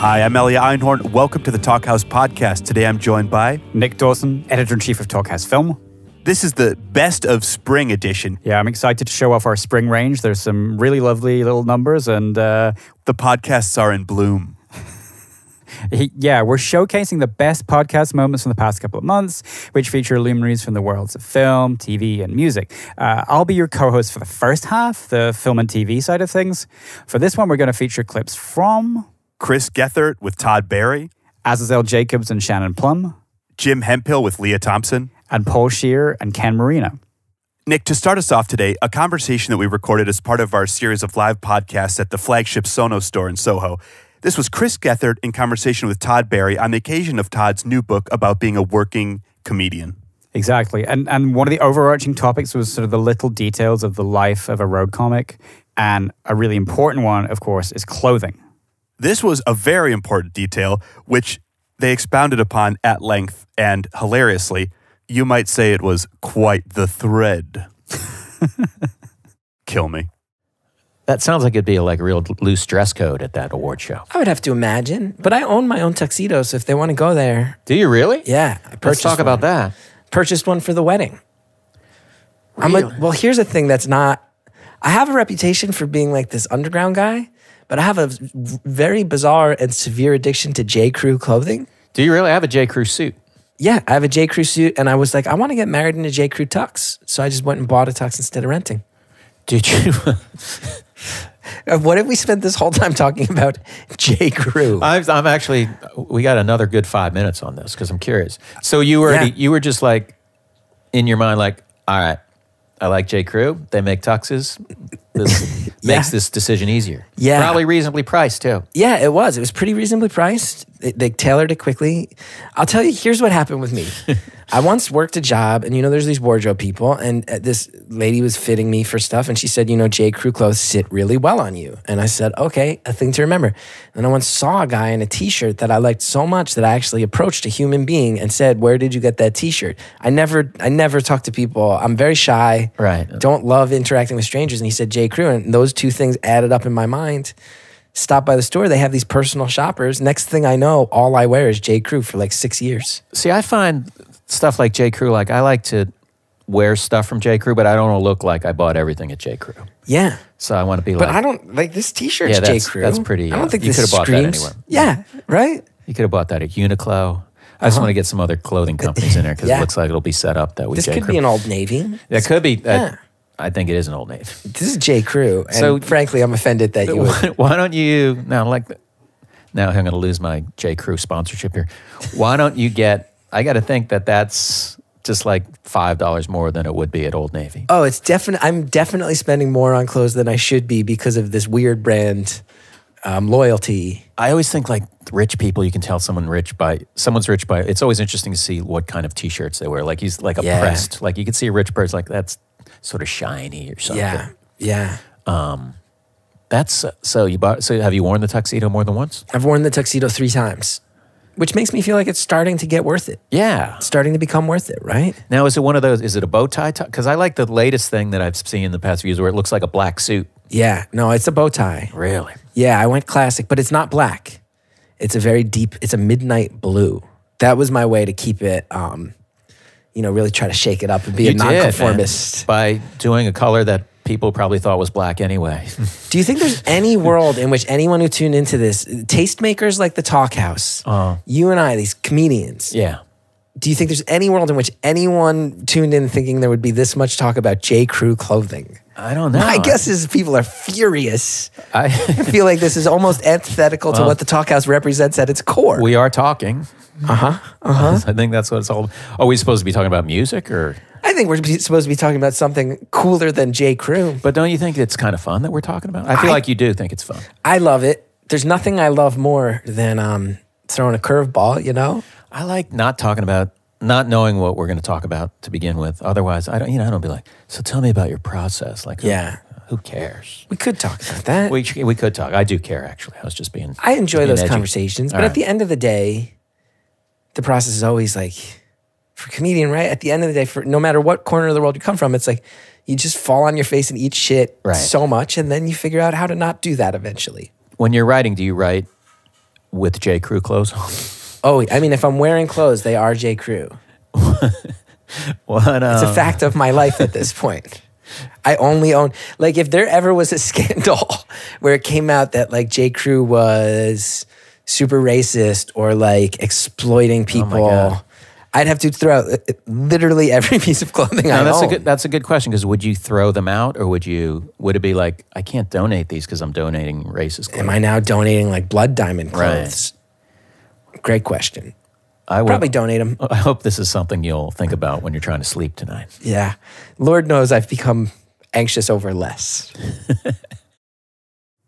Hi, I'm Elia Einhorn. Welcome to the Talkhouse podcast. Today I'm joined by Nick Dawson, editor-in-chief of Talkhouse Film. This is the best of spring edition. Yeah, I'm excited to show off our spring range. There's some really lovely little numbers and... The podcasts are in bloom. Yeah, we're showcasing the best podcast moments from the past couple of months, which feature luminaries from the worlds of film, TV, and music. I'll be your co-host for the first half, the film and TV side of things. For this one, we're going to feature clips from... Chris Gethard with Todd Barry. Azazel Jacobs and Shannon Plum. Jim Hemphill with Leah Thompson. And Paul Scheer and Ken Marino. Nick, to start us off today, a conversation that we recorded as part of our series of live podcasts at the flagship Sonos store in Soho. This was Chris Gethard in conversation with Todd Barry on the occasion of Todd's new book about being a working comedian. Exactly. And one of the overarching topics was sort of the little details of the life of a road comic. And a really important one, of course, is clothing. This was a very important detail, which they expounded upon at length and hilariously. You might say it was quite the thread. Kill me. That sounds like it'd be like a real loose dress code at that award show. I would have to imagine. But I own my own tuxedo, so if they want to go there. Do you really? Yeah. Let's talk about that. Purchased one for the wedding. Really? Well, here's a thing that's not... I have a reputation for being like this underground guy, but I have a very bizarre and severe addiction to J. Crew clothing. Do you really have a J. Crew suit? Yeah, I have a J. Crew suit, and I was like, I want to get married in a J. Crew tux. So I just went and bought a tux instead of renting. Did you? What if we spent this whole time talking about J. Crew? I'm actually, we got another good 5 minutes on this because I'm curious. So you were just like, in your mind, like, all right, I like J. Crew. They make tuxes. This makes this decision easier. Yeah. Probably reasonably priced, too. Yeah, it was. It was pretty reasonably priced. They tailored it quickly. I'll tell you, here's what happened with me. I once worked a job, and there's these wardrobe people, and this lady was fitting me for stuff, and she said, J. Crew clothes sit really well on you. And I said, okay, a thing to remember. And I once saw a guy in a t-shirt that I liked so much that I actually approached a human being and said, where did you get that t-shirt? I never talk to people. I'm very shy. Right. Don't love interacting with strangers. And he said, J. Crew. And those two things added up in my mind. Stop by the store. They have these personal shoppers. Next thing I know, all I wear is J. Crew for like 6 years. See, I find stuff like J. Crew, like I like to wear stuff from J. Crew, but I don't want to look like I bought everything at J. Crew. Yeah. So I want to be But like... I don't, like this t-shirt's J. Crew. That's pretty... I don't think you this could have bought that screams. anywhere. Yeah, right? You could have bought that at Uniqlo. I just want to get some other clothing companies in there because it looks like it'll be set up that way. This could be an Old Navy. That could be. I think it is an Old Navy. This is J. Crew. And So- frankly, I'm offended that you would. Why don't you... Now I'm going to lose my J. Crew sponsorship here. Why don't you get... I got to think that's just like $5 more than it would be at Old Navy. Oh, it's definitely. I'm definitely spending more on clothes than I should be because of this weird brand loyalty. I always think like rich people, you can tell someone's rich by, it's always interesting to see what kind of t-shirts they wear. Like he's like oppressed. Like you can see a rich person like that's sort of shiny or something. Yeah. So have you worn the tuxedo more than once? I've worn the tuxedo 3 times, which makes me feel like it's starting to get worth it. Yeah. It's starting to become worth it, right? Now, is it one of those, is it a bow tie? Because I like the latest thing that I've seen in the past few years where it looks like a black suit. Yeah. No, it's a bow tie. Really? Yeah, I went classic, but it's not black. It's a very deep, it's a midnight blue. That was my way to keep it, really try to shake it up and be a nonconformist. By doing a color that people probably thought was black anyway. Do you think there's any world in which anyone who tuned into this, tastemakers like the Talkhouse, you and I, these comedians, do you think there's any world in which anyone tuned in thinking there would be this much talk about J. Crew clothing? I don't know. My guess is people are furious. I feel like this is almost antithetical to what the Talkhouse represents at its core. We are talking. I think that's what it's all. Are we supposed to be talking about music or? I think we're supposed to be talking about something cooler than J. Crew. But don't you think it's kind of fun that we're talking about? I feel like you do think it's fun. I love it. There's nothing I love more than throwing a curveball, I like not knowing what we're going to talk about to begin with. Otherwise, I don't be like, so tell me about your process. Like, who cares? We could talk about that. We could talk. I do care, actually. I was just being I enjoy those edgy. conversations. But at the end of the day, the process is always like, for a comedian, right? At the end of the day, for no matter what corner of the world you come from, it's like you just fall on your face and eat shit so much, and then you figure out how to not do that eventually. When you're writing, do you write with J. Crew clothes on? Oh, I mean, if I'm wearing clothes, they are J. Crew. What, It's a fact of my life at this point. I only own, like, if there ever was a scandal where it came out that, like, J. Crew was super racist or, like, exploiting people, I'd have to throw out literally every piece of clothing I own. That's a good question, because would you throw them out, or would it be like, I can't donate these because I'm donating racist clothes? Am I now donating, like, blood diamond clothes? Right. Great question. I would probably donate them. I hope this is something you'll think about when you're trying to sleep tonight. Yeah. Lord knows I've become anxious over less.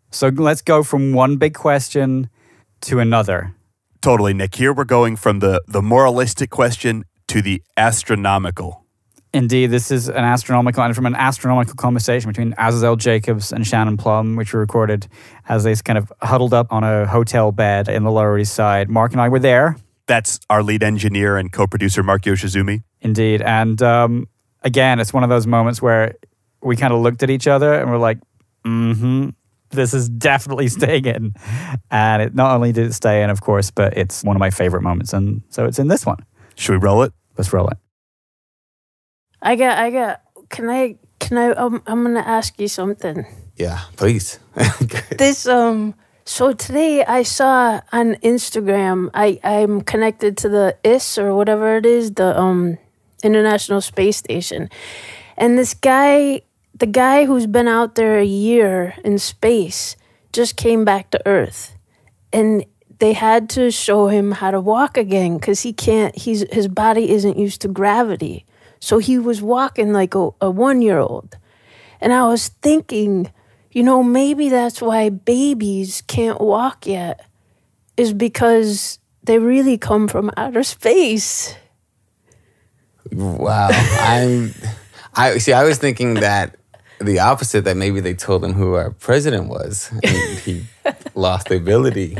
So let's go from one big question to another. Totally, Nick. Here we're going from the moralistic question to the astronomical. Indeed, this is an astronomical conversation between Azazel Jacobs and Shannon Plum, which we recorded as they kind of huddled up on a hotel bed in the Lower East Side. Mark and I were there. That's our lead engineer and co-producer, Mark Yoshizumi. Indeed. And again, it's one of those moments where we kind of looked at each other and we're like, this is definitely staying in. And it not only did it stay in, of course, but it's one of my favorite moments. And so it's in this one. Should we roll it? Let's roll it. Can I, I'm going to ask you something. Yeah, please. So today I saw on Instagram, I'm connected to the IS or whatever it is, the International Space Station. And this guy, the guy who's been out there a year in space, just came back to Earth. And they had to show him how to walk again because his body isn't used to gravity. So he was walking like a 1-year-old. And I was thinking, maybe that's why babies can't walk yet, is because they really come from outer space. Wow. I was thinking that the opposite, that maybe they told him who our president was and he lost the ability.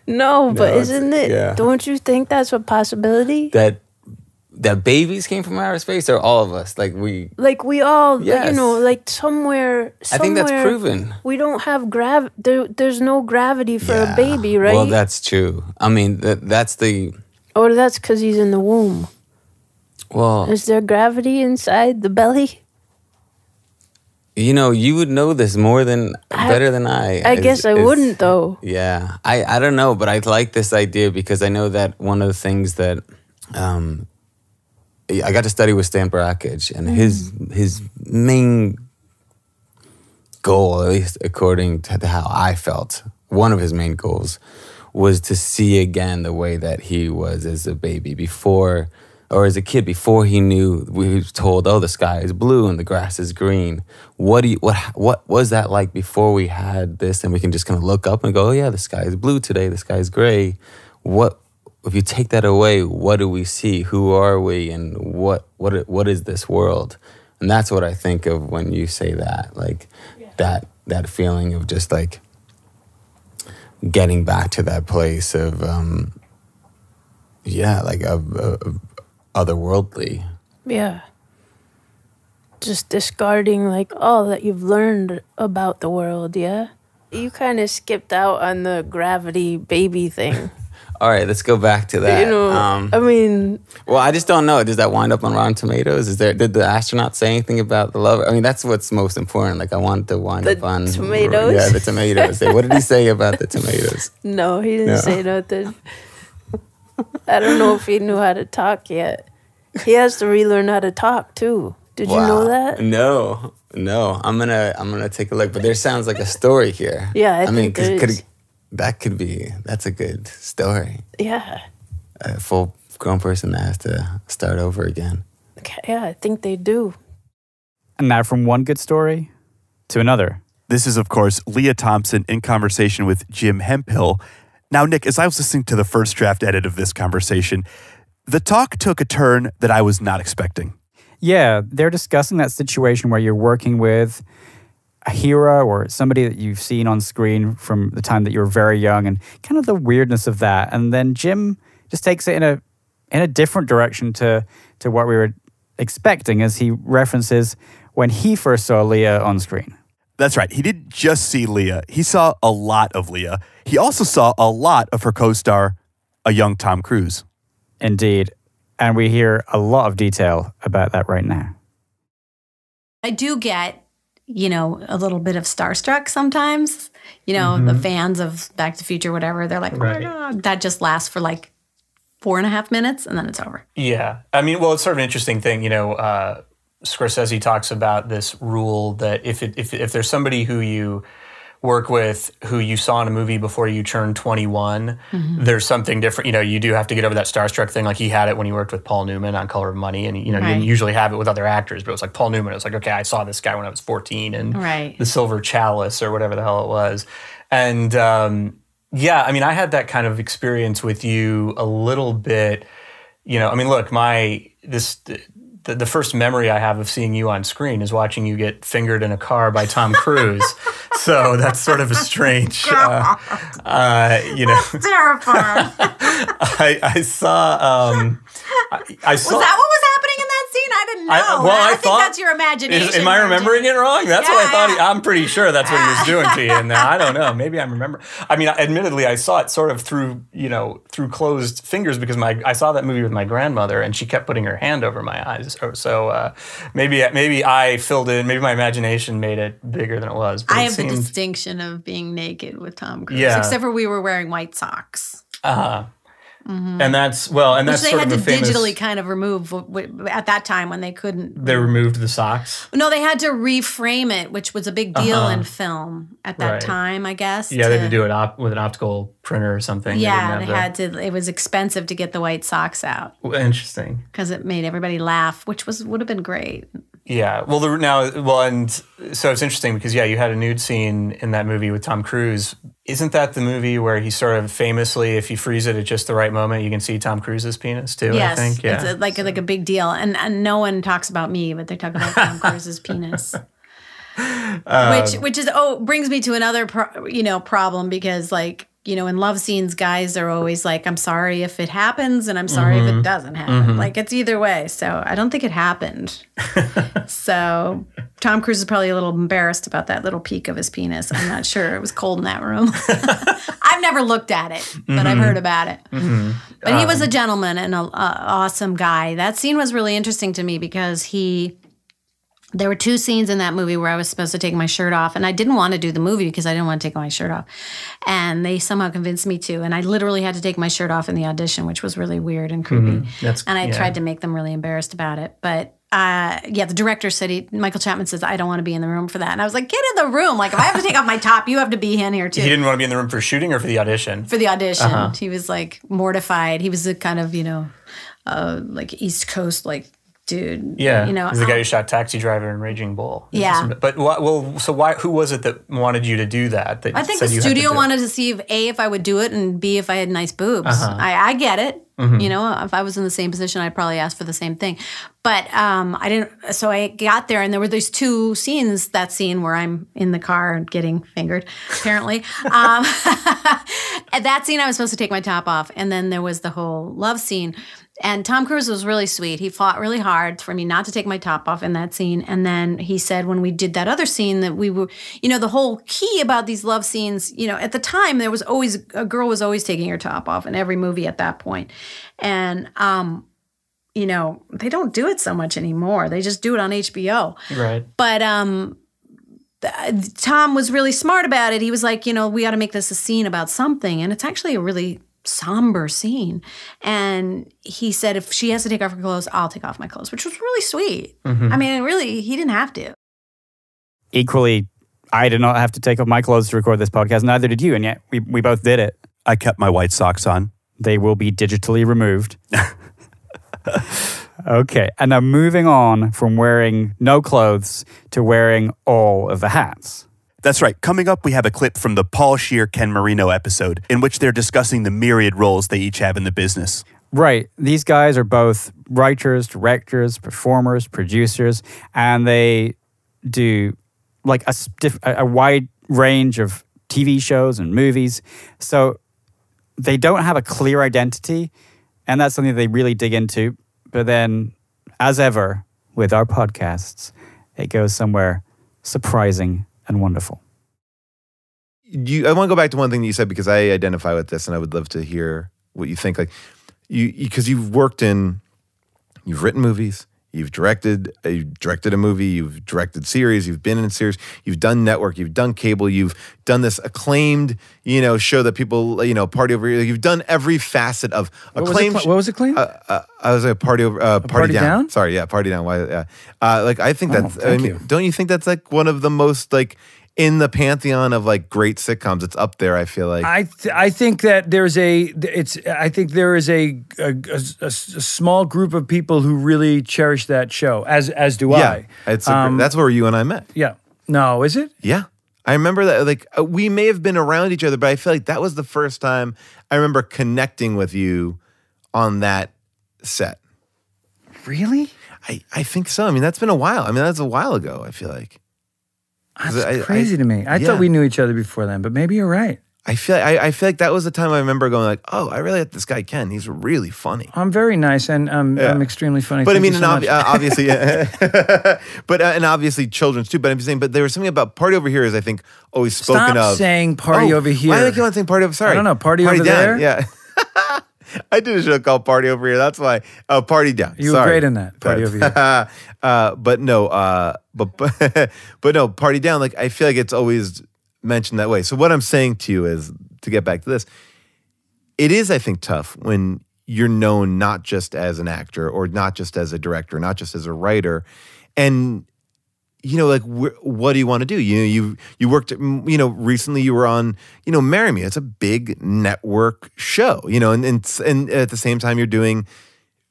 No, but isn't it? Yeah. Don't you think that's a possibility? That babies came from outer space, or all of us? Like we all, yes. Somewhere. I think that's proven. We don't have there's no gravity for a baby, right? Well, that's true. I mean, that's the... Or that's because he's in the womb. Well... Is there gravity inside the belly? You would know this better than I. I guess I wouldn't, though. Yeah. I don't know, but I like this idea because I know that one of the things that... I got to study with Stan Brakhage, and his main goal, at least according to how I felt, one of his main goals was to see again the way that he was as a baby before, or as a kid before he knew. We were told, "Oh, the sky is blue and the grass is green." What was that like before we had this? And we can just kind of look up and go, "Oh yeah, the sky is blue today. The sky is gray." If you take that away, what do we see? Who are we? And what is this world? And that's what I think of when you say that, that feeling of just like getting back to that place of, of otherworldly. Yeah. Just discarding all that you've learned about the world, yeah? You kind of skipped out on the gravity baby thing. All right, let's go back to that. Well, I just don't know. Does that wind up on Rotten Tomatoes? Did the astronaut say anything about the love? I mean, that's what's most important. I wanted to wind up on tomatoes. Yeah, the tomatoes. What did he say about the tomatoes? No, he didn't say nothing. I don't know if he knew how to talk yet. He has to relearn how to talk too. Did you know that? No. I'm gonna take a look. But there sounds like a story here. Yeah, I think there is. That's a good story. Yeah. A full grown person that has to start over again. Yeah, I think they do. And now from one good story to another. This is, of course, Leah Thompson in conversation with Jim Hemphill. Now, Nick, as I was listening to the first draft edit of this conversation, the talk took a turn that I was not expecting. Yeah, they're discussing that situation where you're working with a hero or somebody that you've seen on screen from the time that you were very young and kind of the weirdness of that. And then Jim just takes it in a different direction to what we were expecting as he references when he first saw Leah on screen. That's right. He didn't just see Leah. He saw a lot of Leah. He also saw a lot of her co-star, a young Tom Cruise. Indeed. And we hear a lot of detail about that right now. I do get, a little bit of starstruck sometimes. The fans of Back to the Future, whatever, they're like, oh my God. That just lasts for like 4.5 minutes and then it's over. Yeah. I mean, well, it's sort of an interesting thing. Scorsese talks about this rule that if there's somebody who you work with who you saw in a movie before you turned 21, there's something different. You do have to get over that starstruck thing. Like he had it when he worked with Paul Newman on Color of Money, and you didn't usually have it with other actors, but it was like Paul Newman. It was like, okay, I saw this guy when I was 14, and The Silver Chalice or whatever the hell it was, and yeah, I mean, I had that kind of experience with you a little bit. I mean, look, the first memory I have of seeing you on screen is watching you get fingered in a car by Tom Cruise. So that's sort of a strange, That's terrifying. I saw. Was that what was happening in that scene? I didn't know. I think that's your imagination. Am I remembering it wrong? That's what I thought. Yeah. I'm pretty sure that's what he was doing to you. And I don't know. Maybe I remember. I mean, admittedly, I saw it sort of through closed fingers because I saw that movie with my grandmother, and she kept putting her hand over my eyes. So maybe I filled in. Maybe my imagination made it bigger than it was. But I have the distinction of being naked with Tom Cruise, Yeah. except for we were wearing white socks. And that's that's Which they sort had of to the famous, digitally kind of remove at that time when they couldn't. They removed the socks. No, they had to reframe it, which was a big deal in film at that Right. time, I guess. Yeah, they had to do it with an optical printer or something. Yeah, they had to. It was expensive to get the white socks out Interesting. because it made everybody laugh, which would have been great. Yeah. And so it's interesting because you had a nude scene in that movie with Tom Cruise. Isn't that the movie where he sort of famously, if you freeze it at just the right moment, you can see Tom Cruise's penis too? Yes, I think. Yeah. it's like a big deal, and no one talks about me, but they talk about Tom Cruise's penis. Which brings me to another problem because in love scenes, guys are always like, I'm sorry if it happens and I'm sorry if it doesn't happen. Like it's either way. So I don't think it happened. So Tom Cruise is probably a little embarrassed about that little peek of his penis. I'm not sure. It was cold in that room. I've never looked at it, but I've heard about it. But he was a gentleman and an awesome guy. That scene was really interesting to me because there were 2 scenes in that movie where I was supposed to take my shirt off, and I didn't want to do the movie because I didn't want to take my shirt off. And they somehow convinced me to, and I literally had to take my shirt off in the audition, which was really weird and creepy. And I tried to make them really embarrassed about it. But the director said, Michael Chapman says, I don't want to be in the room for that. And I was like, get in the room. Like, if I have to take off my top, you have to be in here too. He didn't want to be in the room for shooting or for the audition? For the audition. He was like mortified. He was a kind of, like East Coast, like, dude. Yeah, he's the guy who shot Taxi Driver and Raging Bull. Yeah. But who was it that wanted you to do that? I think the studio wanted to see if I would do it, and B, if I had nice boobs. I get it. If I was in the same position, I'd probably ask for the same thing. But I didn't. So I got there, and there were these 2 scenes. That scene where I'm in the car getting fingered, apparently. At that scene, I was supposed to take my top off, and then there was the whole love scene. And Tom Cruise was really sweet. He fought really hard for me not to take my top off in that scene. And then he said when we did that other scene that we were, the whole key about these love scenes, at the time there was always, a girl was always taking her top off in every movie at that point. And, they don't do it so much anymore. They just do it on HBO. Right. But Tom was really smart about it. He was like, we got to make this a scene about something. And it's actually a really somber scene. And he said, if she has to take off her clothes, I'll take off my clothes, which was really sweet. I mean, really, he didn't have to. Equally, I did not have to take off my clothes to record this podcast. Neither did you, and yet we both did it. I kept my white socks on. They will be digitally removed. Okay, and now moving on from wearing no clothes to wearing all of the hats. That's right. Coming up, we have a clip from the Paul Scheer, Ken Marino episode in which they're discussing the myriad roles they each have in the business. Right. These guys are both writers, directors, performers, producers, and they do like a wide range of TV shows and movies. So they don't have a clear identity, and that's something they really dig into. But then, as ever with our podcasts, it goes somewhere surprising and wonderful. I want to go back to one thing that you said because I identify with this, and I would love to hear what you think. Like because you've written movies, you've directed a movie, you've directed series, you've been in series, you've done network, you've done cable, you've done this acclaimed, show that people, party over. You've done every facet of acclaimed. What was acclaimed? I was a party over. Party down. Sorry, yeah, Party Down. Why? Yeah. I think that's. Thank you. Don't you think that's like one of the most like in the pantheon of like great sitcoms? It's up there. I feel like. I think that there is a small group of people who really cherish that show, as do I. That's where you and I met. Yeah. No, is it? Yeah. I remember that, like, we may have been around each other, but I feel like that was the first time I remember connecting with you on that set. Really? I think so. I mean, that's been a while. I mean, that's a while ago, I feel like. That's crazy to me. I thought we knew each other before then, but maybe you're right. I feel like that was the time I remember going like, oh, I really like this guy Ken. He's really funny. I'm very nice and I'm extremely funny. But Thank I mean, you so much. obviously, and obviously children's too. But I'm saying, but there was something about Party Over Here is I think always spoken Stop of. saying Party Over Here. Why do I keep on saying Party Over? Sorry, I don't know. Party Over Down. There. Yeah. I did a show called Party Over Here. That's why. Party Down. You were great in that. Party Over Here. But no, Party Down. Like I feel like it's always mentioned that way. So what I'm saying to you is, to get back to this, it is, I think, tough when you're known not just as an actor or not just as a director, not just as a writer, and like what do you want to do? You worked, recently you were on, Marry Me. It's a big network show, and at the same time you're doing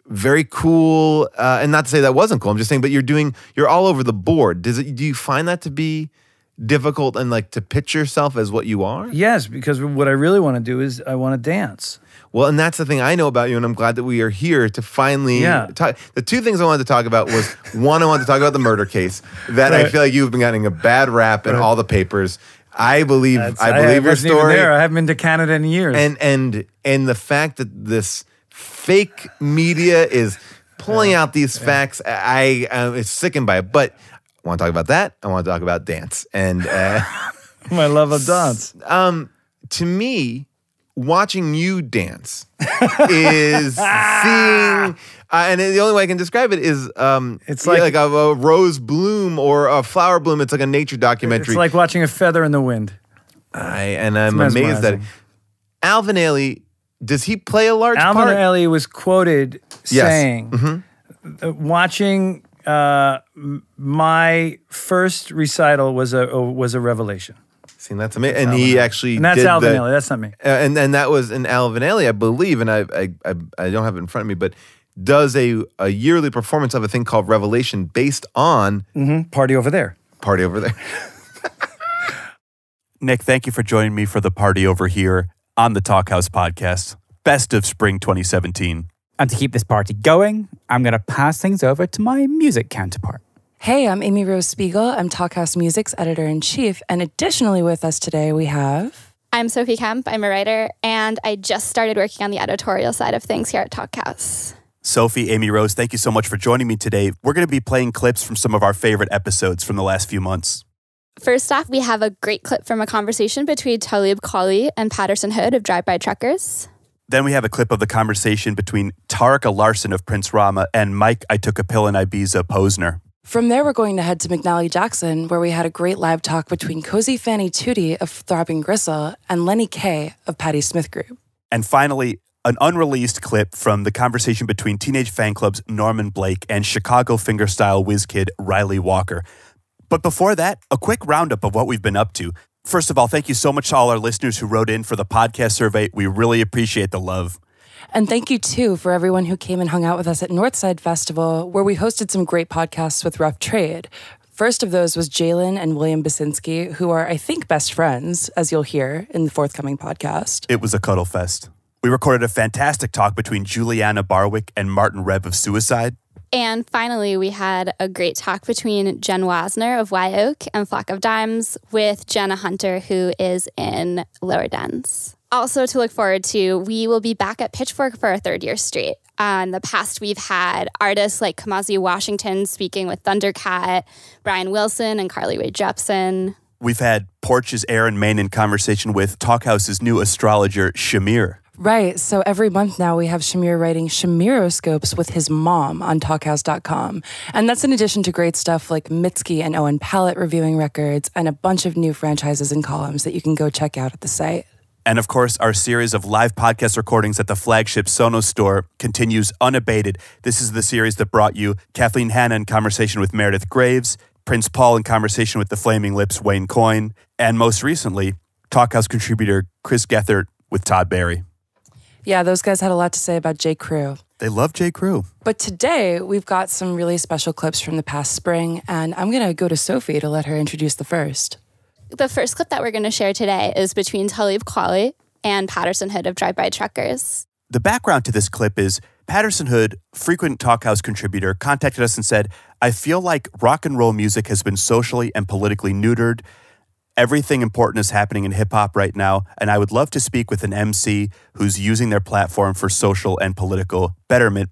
very cool, and not to say that wasn't cool. I'm just saying, but you're all over the board. Do you find that to be difficult and like to pitch yourself as what you are? Yes, because what I really want to do is I want to dance. Well, and that's the thing I know about you, and I'm glad that we are here to finally talk. The two things I wanted to talk about was, one, I wanted to talk about the murder case that I feel like you've been getting a bad rap in all the papers. I believe your story. Even there. I haven't been to Canada in years. And the fact that this fake media is pulling out these facts, I am sickened by it. But I want to talk about that. I want to talk about dance. And my love of dance. To me, watching you dance is seeing, and the only way I can describe it is it's like a rose bloom or a flower bloom. It's like a nature documentary. It's like watching a feather in the wind. I'm amazed that Alvin Ailey, does he play a large part? Alvin Ailey was quoted saying, watching my first recital was a revelation. See, that's amazing. And he actually and that's did Alvin Ailey. That's not me. And that was an Alvin Ailey, I believe, and I don't have it in front of me, but does a yearly performance of a thing called Revelation based on Party Over There. Party Over There. Nick, thank you for joining me for the Party Over Here on the Talkhouse podcast. Best of spring 2017. And to keep this party going, I'm going to pass things over to my music counterpart. Hey, I'm Amy Rose Spiegel. I'm Talkhouse Music's editor-in-chief. And additionally with us today, we have... I'm Sophie Kemp. I'm a writer, and I just started working on the editorial side of things here at Talkhouse. Sophie, Amy Rose, thank you so much for joining me today. We're going to be playing clips from some of our favorite episodes from the last few months. First off, we have a great clip from a conversation between Talib Kweli and Patterson Hood of Drive By Truckers. Then we have a clip of the conversation between Tarika Larson of Prince Rama and Mike I Took a Pill in Ibiza Posner. From there, we're going to head to McNally Jackson, where we had a great live talk between Cozy Fanny Tootie of Throbbing Gristle and Lenny Kay of Patti Smith Group. And finally, an unreleased clip from the conversation between Teenage Fan Club's Norman Blake and Chicago fingerstyle whiz kid Riley Walker. But before that, a quick roundup of what we've been up to. First of all, thank you so much to all our listeners who wrote in for the podcast survey. We really appreciate the love. And thank you, too, for everyone who came and hung out with us at Northside Festival, where we hosted some great podcasts with Rough Trade. First of those was Jalen and William Basinski, who are, I think, best friends, as you'll hear in the forthcoming podcast. It was a cuddle fest. We recorded a fantastic talk between Juliana Barwick and Martin Reb of Suicide. And finally, we had a great talk between Jen Wasner of Y Oak and Flock of Dimes with Jenna Hunter, who is in Lower Dens. Also to look forward to, we will be back at Pitchfork for our third year straight. In the past, we've had artists like Kamasi Washington speaking with Thundercat, Brian Wilson and Carly Rae Jepsen. we've had Porch's Aaron Main in conversation with Talkhouse's new astrologer, Shamir. Right. So every month now we have Shamir writing Shamiroscopes with his mom on Talkhouse.com. And that's in addition to great stuff like Mitski and Owen Pallett reviewing records and a bunch of new franchises and columns that you can go check out at the site. And of course, our series of live podcast recordings at the flagship Sonos store continues unabated. This is the series that brought you Kathleen Hanna in conversation with Meredith Graves, Prince Paul in conversation with the Flaming Lips Wayne Coyne, and most recently, Talkhouse contributor Chris Gethert with Todd Barry. Yeah, those guys had a lot to say about J. Crew. They love J. Crew. But today, we've got some really special clips from the past spring, and I'm going to go to Sophie to let her introduce the first. The first clip that we're going to share today is between Talib Kweli and Patterson Hood of Drive-By Truckers. The background to this clip is Patterson Hood, frequent Talkhouse contributor, contacted us and said, I feel like rock and roll music has been socially and politically neutered. Everything important is happening in hip-hop right now, and I would love to speak with an MC who's using their platform for social and political betterment,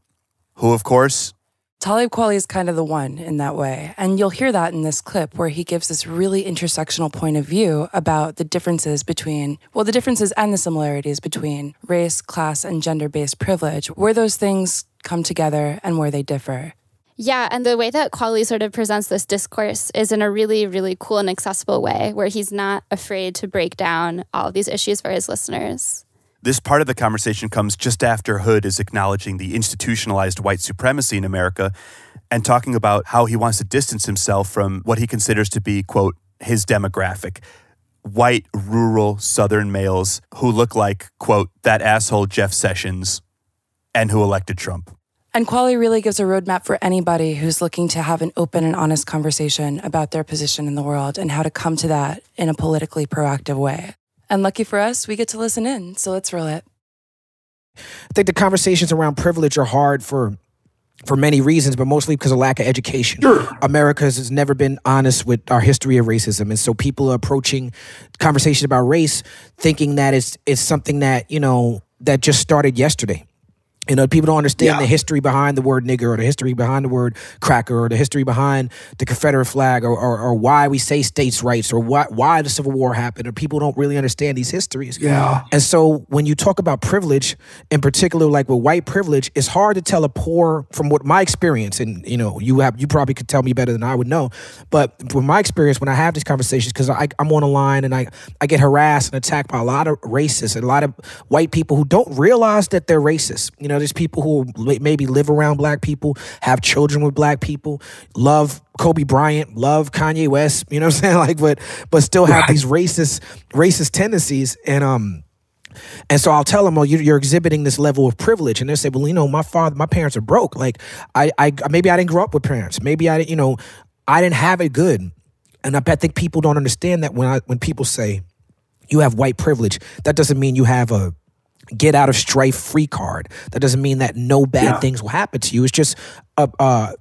who, of course... Talib Kweli is kind of the one in that way, and you'll hear that in this clip where he gives this really intersectional point of view about the differences between, well, the differences and the similarities between race, class, and gender-based privilege, where those things come together and where they differ. Yeah, and the way that Kweli sort of presents this discourse is in a really, really cool and accessible way, where he's not afraid to break down all of these issues for his listeners. This part of the conversation comes just after Hood is acknowledging the institutionalized white supremacy in America and talking about how he wants to distance himself from what he considers to be, quote, his demographic. White, rural, Southern males who look like, quote, that asshole Jeff Sessions and who elected Trump. And Kweli really gives a roadmap for anybody who's looking to have an open and honest conversation about their position in the world and how to come to that in a politically proactive way. And lucky for us, we get to listen in, so let's roll it. I think the conversations around privilege are hard for many reasons, but mostly because of lack of education. Sure. America has never been honest with our history of racism. And so people are approaching conversations about race thinking that it's something that, that just started yesterday. People don't understand the history behind the word nigger or the history behind the word cracker or the history behind the Confederate flag or why we say states' rights or why the Civil War happened. Or people don't really understand these histories. Yeah. And so when you talk about privilege, in particular, like with white privilege, it's hard to tell a poor, from what my experience, and you probably could tell me better than I would know, but from my experience, when I have these conversations, because I'm on a line and I get harassed and attacked by a lot of racists and a lot of white people who don't realize that they're racist. There's people who maybe live around black people, have children with black people, love Kobe Bryant, love Kanye West, you know what I'm saying? But still have these racist tendencies. And so I'll tell them, you're exhibiting this level of privilege. And they'll say, well, my parents are broke. Like maybe I didn't grow up with parents. Maybe I didn't have it good. And I think people don't understand that when people say you have white privilege, that doesn't mean you have a get out of strife free card. That doesn't mean that no bad things will happen to you. It's just the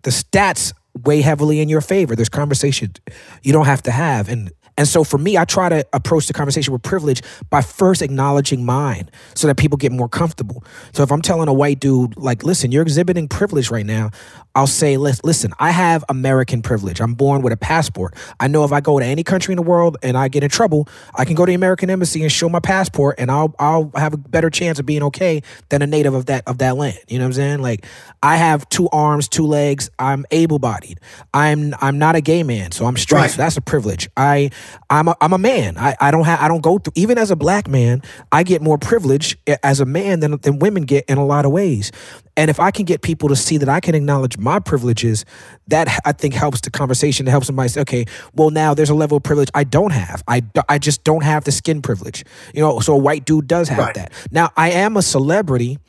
stats weigh heavily in your favor. There's conversations you don't have to have. And so for me, I try to approach the conversation with privilege by first acknowledging mine so that people get more comfortable. So if I'm telling a white dude, like, listen, you're exhibiting privilege right now, I'll say, listen, I have American privilege. I'm born with a passport. I know if I go to any country in the world and I get in trouble, I can go to the American embassy and show my passport and I'll have a better chance of being okay than a native of that land. You know what I'm saying? Like, I have 2 arms, 2 legs. I'm able-bodied. I'm not a gay man, so I'm straight. Right. So that's a privilege. I'm a man. I don't go through, even as a black man, I get more privilege as a man than women get in a lot of ways. And if I can get people to see that I can acknowledge my privileges, that I think helps the conversation. It helps somebody say, okay, well, now there's a level of privilege I don't have. I just don't have the skin privilege. So a white dude does have that. Now, I am a celebrity,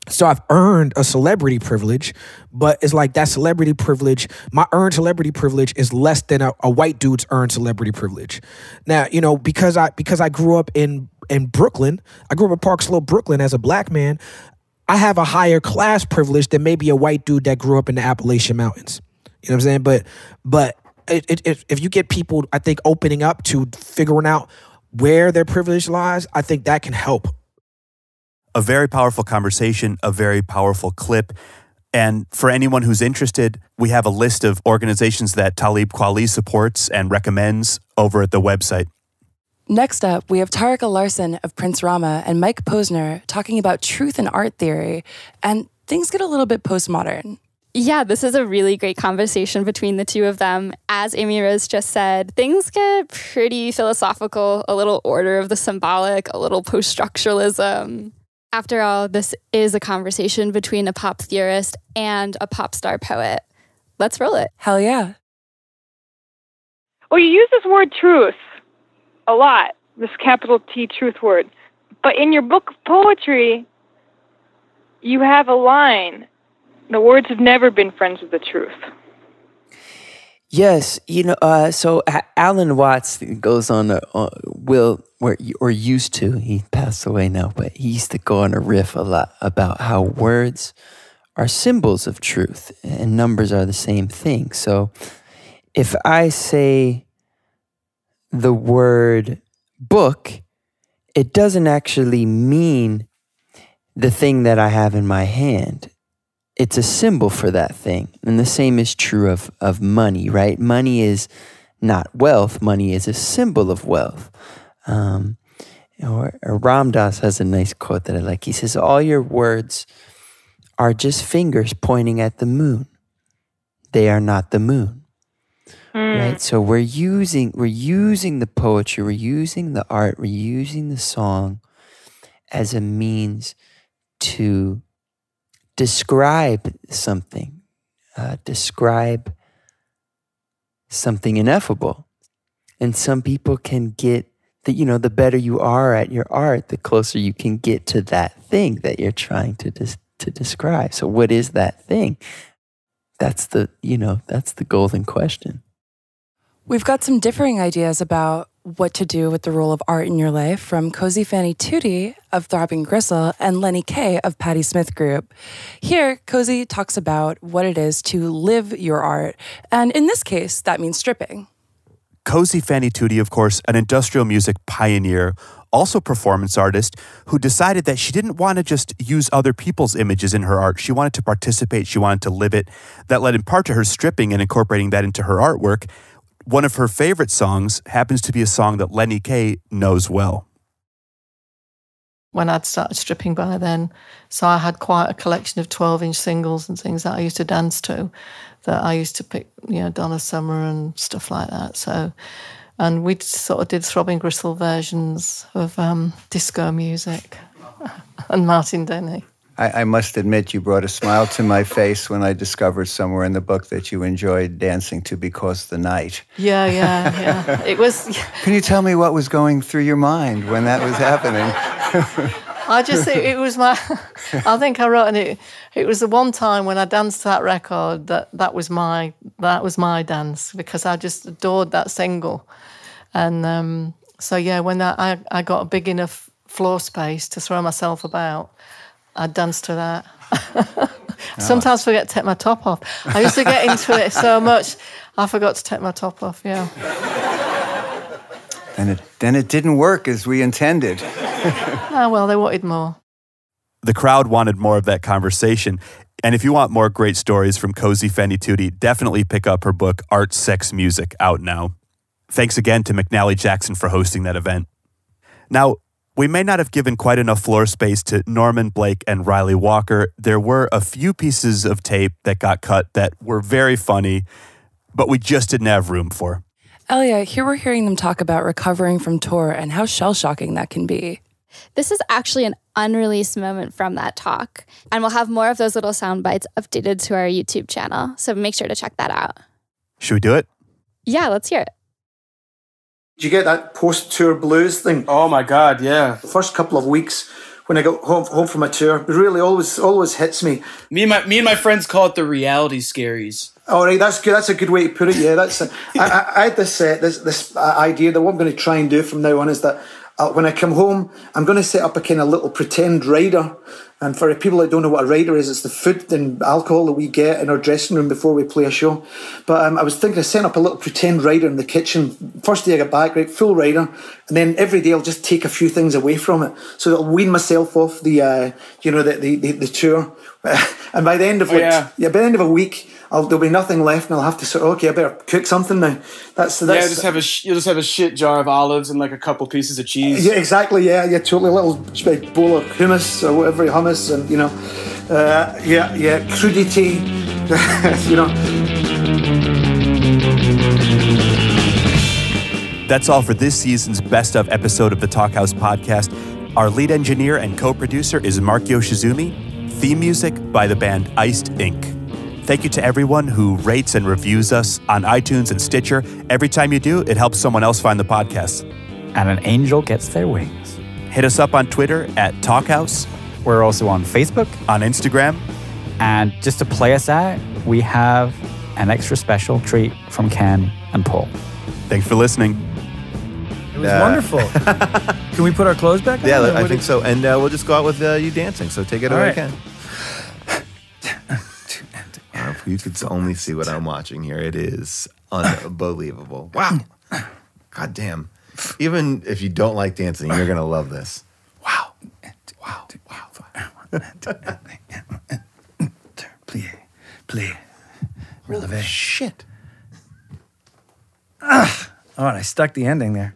so I've earned a celebrity privilege, but it's like that celebrity privilege, my earned celebrity privilege is less than a white dude's earned celebrity privilege. Now, because I grew up in Brooklyn, I grew up in Park Slope, Brooklyn as a black man, I have a higher class privilege than maybe a white dude that grew up in the Appalachian Mountains. You know what I'm saying? But if you get people, I think, opening up to figuring out where their privilege lies, I think that can help. A very powerful conversation, a very powerful clip. And for anyone who's interested, we have a list of organizations that Talib Kweli supports and recommends over at the website. Next up, we have Tarek Larson of Prince Rama and Mike Posner talking about truth and art theory, and things get a little bit postmodern. Yeah, this is a really great conversation between the two of them. As Amy Rose just said, things get pretty philosophical, a little order of the symbolic, a little post-structuralism. After all, this is a conversation between a pop theorist and a pop star poet. Let's roll it. Hell yeah. Well, you use this word truth a lot, this capital T truth word. But in your book of poetry, you have a line. The words have never been friends with the truth. Yes, so Alan Watts goes on used to, he passed away now, but he used to go on a riff a lot about how words are symbols of truth and numbers are the same thing. So if I say the word book, it doesn't actually mean the thing that I have in my hand. It's a symbol for that thing. And the same is true of money, right? Money is not wealth. Money is a symbol of wealth. Or Ram Dass has a nice quote that I like. He says, all your words are just fingers pointing at the moon. They are not the moon. Right? So we're using the poetry, we're using the art, we're using the song as a means to describe something ineffable. And some people can get the better you are at your art, the closer you can get to that thing that you're trying to describe. So what is that thing? That's the golden question. We've got some differing ideas about what to do with the role of art in your life from Cozy Fanny Tootie of Throbbing Gristle and Lenny Kay of Patti Smith Group. Here, Cozy talks about what it is to live your art, and in this case, that means stripping. Cozy Fanny Tootie, of course, an industrial music pioneer, also performance artist, who decided that she didn't want to just use other people's images in her art. She wanted to participate, she wanted to live it. That led in part to her stripping and incorporating that into her artwork. One of her favorite songs happens to be a song that Lenny Kay knows well. When I'd started stripping by then, so I had quite a collection of 12-inch singles and things that I used to dance to, that I used to pick, Donna Summer and stuff like that. So, and we sort of did Throbbing Gristle versions of disco music and Martin Denny. I must admit, you brought a smile to my face when I discovered somewhere in the book that you enjoyed dancing to Because the Night. Yeah. It was. Can you tell me what was going through your mind when that was happening? It was my. I think I wrote it. It was the one time when I danced to that record that was my dance, because I just adored that single, and so yeah, when I got a big enough floor space to throw myself about, I danced to that. Sometimes forget to take my top off. I used to get into it so much, I forgot to take my top off, yeah. Then it didn't work as we intended. Oh, well, they wanted more. The crowd wanted more of that conversation. And if you want more great stories from Cozy Fanny Tootie, definitely pick up her book, Art, Sex, Music, out now. Thanks again to McNally Jackson for hosting that event. Now, we may not have given quite enough floor space to Norman Blake and Riley Walker. There were a few pieces of tape that got cut that were very funny, but we just didn't have room for. Elia, here we're hearing them talk about recovering from tour and how shell-shocking that can be. This is actually an unreleased moment from that talk, and we'll have more of those little sound bites updated to our YouTube channel, so make sure to check that out. Should we do it? Yeah, let's hear it. Did you get that post-tour blues thing? Oh my God, yeah. The first couple of weeks when I got home from a tour, it really always hits me. Me and my friends call it the reality scaries. All right, that's good. That's a good way to put it. Yeah, that's. I had this idea that what I'm going to try and do from now on is that when I come home, I'm going to set up a kind of little pretend rider. And for people that don't know what a rider is, it's the food and alcohol that we get in our dressing room before we play a show. But I was thinking of setting up a little pretend rider in the kitchen. First day I get back, right, full rider. And then every day I'll just take a few things away from it. So I'll wean myself off the tour. And by the end of by the end of a week, there'll be nothing left, and I'll have to sort of, okay, I better cook something now. You'll just have a shit jar of olives and like a couple pieces of cheese. Yeah, exactly. Yeah, totally. A little bowl of hummus or whatever, hummus, and crudity, That's all for this season's best of episode of the Talkhouse podcast. Our lead engineer and co-producer is Mark Yoshizumi. Theme music by the band Iced Inc. Thank you to everyone who rates and reviews us on iTunes and Stitcher. Every time you do, it helps someone else find the podcast. And an angel gets their wings. Hit us up on Twitter at Talkhouse. We're also on Facebook. On Instagram. And just to play us out, we have an extra special treat from Ken and Paul. Thanks for listening. It was wonderful. Can we put our clothes back on? Yeah, I think so. And we'll just go out with you dancing. So take it away, Ken. If you could only see what I'm watching here, it is unbelievable. Wow. God damn. Even if you don't like dancing, you're going to love this. Wow. Wow. Plie. Releve. Shit. Oh, and I stuck the ending there.